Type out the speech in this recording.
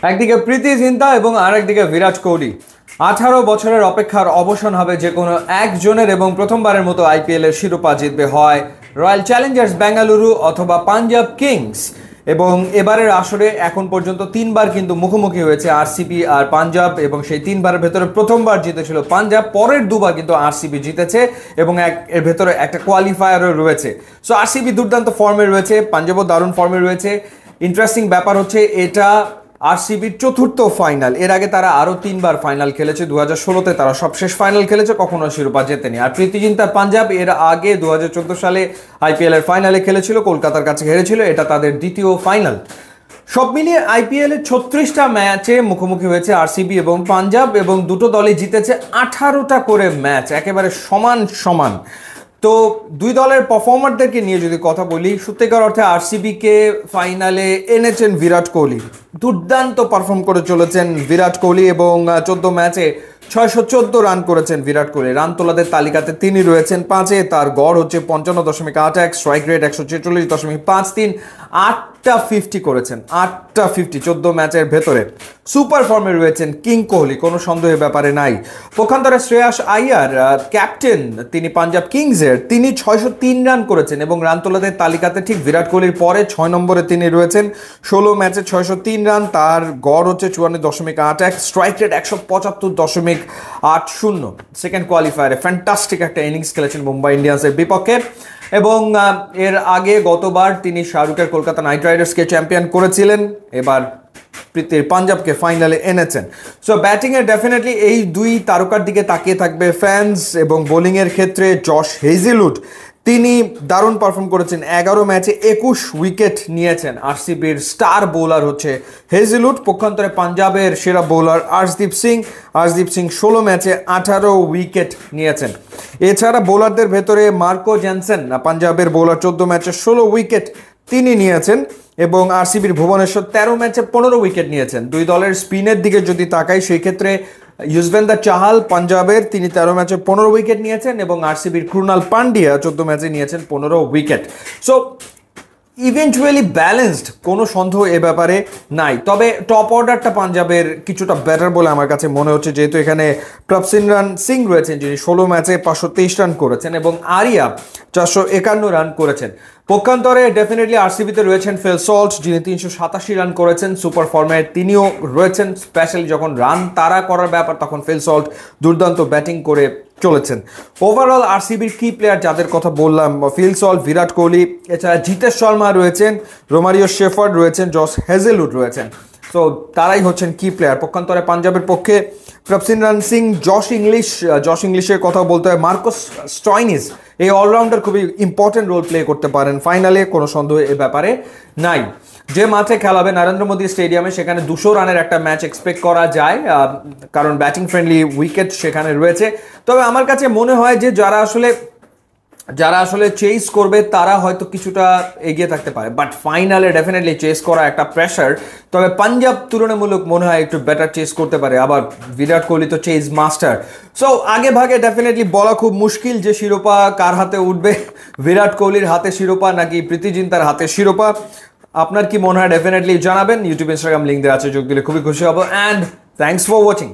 একদিকে প্রীতি জিন্তা এবং আরেকদিকে বিরাট কোহলি। 18 বছরের অপেক্ষার অবসান হবে যে কোনো একজনের এবং প্রথমবারের মতো আইপিএল এর শিরোপা জিতবে হয় রয়্যাল চ্যালেঞ্জার্স বেঙ্গালুরু অথবা পাঞ্জাব কিংস। এবং এবারের আসরে এখন পর্যন্ত তিনবার কিন্তু মুখোমুখি হয়েছে আরসিবি আর পাঞ্জাব, এবং সেই তিনবারের ভেতরে প্রথমবার জিতেছিল পাঞ্জাব, পরের দুবার কিন্তু আরসিবি জিতেছে এবং এর ভেতরে একটা কোয়ালিফায়ারও রয়েছে। সো আরসিবি দুর্দান্ত ফর্মে রয়েছে, পাঞ্জাবও দারুণ ফর্মে রয়েছে। ইন্টারেস্টিং ব্যাপার হচ্ছে এটা আরসিবির চতুর্থ ফাইনাল। এর আগে তারা আরও তিনবার ফাইনাল খেলেছে। 2016-তে তারা সবশেষ ফাইনাল খেলেছে, কখনো শিরোপা জেতেনি। আর প্রীতি জিন্তার পাঞ্জাব এর আগে 2014 সালে আইপিএল এর ফাইনালে খেলেছিল, কলকাতার কাছে হেরেছিল, এটা তাদের দ্বিতীয় ফাইনাল। সব মিলিয়ে আইপিএল এর 36টা ম্যাচে মুখোমুখি হয়েছে আরসিবি এবং পাঞ্জাব, এবং দুটো দলই জিতেছে 18টা করে ম্যাচ, একেবারে সমান সমান। তো দুই দলের পারফর্মারদেরকে নিয়ে যদি কথা বলি, সত্যিকার অর্থে আরসিবিকে ফাইনালে এনেছেন বিরাট কোহলি। দুর্দান্ত পারফর্ম করে চলেছেন বিরাট কোহলি, এবং 14 ম্যাচে 614 রান করেছেন বিরাট কোহলি। রান তোলাদের তালিকাতে তিনি রয়েছেন 5-এ। তার গড় হচ্ছে 55.81, স্ট্রাইক রেট 146.53, 8টা 50 করেছেন, 8টা 50 14 ম্যাচের ভেতরে। সুপার ফর্মে রয়েছেন কিং কোহলি, কোনো সন্দেহের ব্যাপারে নাই। পক্ষান্তরে শ্রেয়াস আইয়ার, ক্যাপ্টেন তিনি পাঞ্জাব কিংসের, তিনি 603 রান করেছেন এবং রান তোলাদের তালিকাতে ঠিক বিরাট কোহলির পরে 6 নম্বরে তিনি রয়েছেন। 16 ম্যাচে 603 রান, তার গড় হচ্ছে 54.81, স্ট্রাইক রেট 175.80। সেকেন্ড কোয়ালিফায়ারে ফ্যান্টাস্টিক একটা ইনিংস খেলেছেন মুম্বাই ইন্ডিয়ান্সের বিপক্ষে। এবং এর আগে গতবার তিনি শাহরুখের কলকাতা নাইট রাইডার্সকে চ্যাম্পিয়ন করেছিলেন, এবার প্রীতির পাঞ্জাবকে ফাইনালে এনেছেন। সো ব্যাটিংয়ে ডেফিনেটলি এই দুই তারকার দিকে তাকিয়ে থাকবে ফ্যান্স। এবং বোলিংয়ের ক্ষেত্রে জশ হেজেলউড, তিনি দারুণ পারফর্ম করেছেন। 11 ম্যাচে 21 উইকেট নিয়েছেন। আরসিবির স্টার বোলার হচ্ছে হেজেলউড। পক্ষান্তরে পাঞ্জাবের সেরা বোলার আর্শদীপ সিং 16 ম্যাচে 18 উইকেট নিয়েছেন। এছাড়া বোলারদের ভেতরে মার্কো জেনসেন, পাঞ্জাবের বোলার, 14 ম্যাচে 16 উইকেট তিনি নিয়েছেন। এবং আরসিবির ভুবনেশ্বর 13 ম্যাচে 15 উইকেট নিয়েছেন। দুই দলের স্পিনের দিকে যদি তাকাই, সেই ক্ষেত্রে যুজবেন্দ্র চাহাল পাঞ্জাবের, তিনি 13 ম্যাচে 15 উইকেট নিয়েছেন, এবং আরসিবির ক্রুনাল পান্ডিয়া 14 ম্যাচে নিয়েছেন 15 উইকেট। সো ইভেন্চুয়ালি ব্যালেন্সড, কোনো সন্দেহ এ ব্যাপারে নাই। তবে টপ অর্ডারটা পাঞ্জাবের কিছুটা বেটার বলে আমার কাছে মনে হচ্ছে, যেহেতু এখানে প্রভসিমরন সিং রয়েছেন, যিনি 16 ম্যাচে 523 রান করেছেন, এবং আরিয়া 451 রান করেছেন। পক্ষান্তরে ডেফিনেটলি আরসিবিতে রয়েছেন ফিল সল্ট, যিনি 387 রান করেছেন, সুপার ফর্মে তিনিও রয়েছেন। স্পেশালি যখন রান তাড়া করার ব্যাপার, তখন ফিল সল্ট দুর্দান্ত ব্যাটিং করে চলেছেন। ওভারঅল আরসিবির কি প্লেয়ার যাদের কথা বললাম, ফিল সল্ট, বিরাট কোহলি, এছাড়া জিতেশ শর্মা রয়েছেন, রোমারিও শেফার্ড রয়েছেন, জশ হেজেলউড রয়েছেন। তো তারাই হচ্ছেন কি প্লেয়ার। পক্ষান্তরে পাঞ্জাবের পক্ষে প্রভসিমরন সিং, জশ ইংলিশের কথা বলতে হয়, মার্কোস স্টয়নিস, এই অলরাউন্ডার খুবই ইম্পর্টেন্ট রোল প্লে করতে পারেন ফাইনালে, কোনো সন্দেহ এ ব্যাপারে নাই। যে মাঠে খেলাবে নরেন্দ্র মোদী স্টেডিয়ামে, সেখানে 200 রানের একটা ম্যাচ এক্সপেক্ট করা যায়, কারণ ব্যাটিং ফ্রেন্ডলি উইকেট সেখানে রয়েছে। তবে আমার কাছে মনে হয় যে যারা আসলে চেস করবে তারা হয়তো কিছুটা এগিয়ে থাকতে পারে, বাট ফাইনালে ডেফিনেটলি চেস করা একটা প্রেশার। তবে পাঞ্জাব তুলনামূলক মনে হয় একটু বেটার চেস করতে পারে, আবার বিরাট কোহলি তো চেস মাস্টার। সো আগে ভাগে ডেফিনেটলি বলা খুব মুশকিল যে শিরোপা কার হাতে উঠবে, বিরাট কোহলির হাতে শিরোপা নাকি প্রীতি জিন্তার হাতে শিরোপা। আপনার কি মনে হয় ডেফিনেটলি জানাবেন। ইউটিউব, ইনস্টাগ্রাম লিঙ্ক দেওয়া আছে, যোগ দিলে খুবই খুশি হব। And thanks for watching.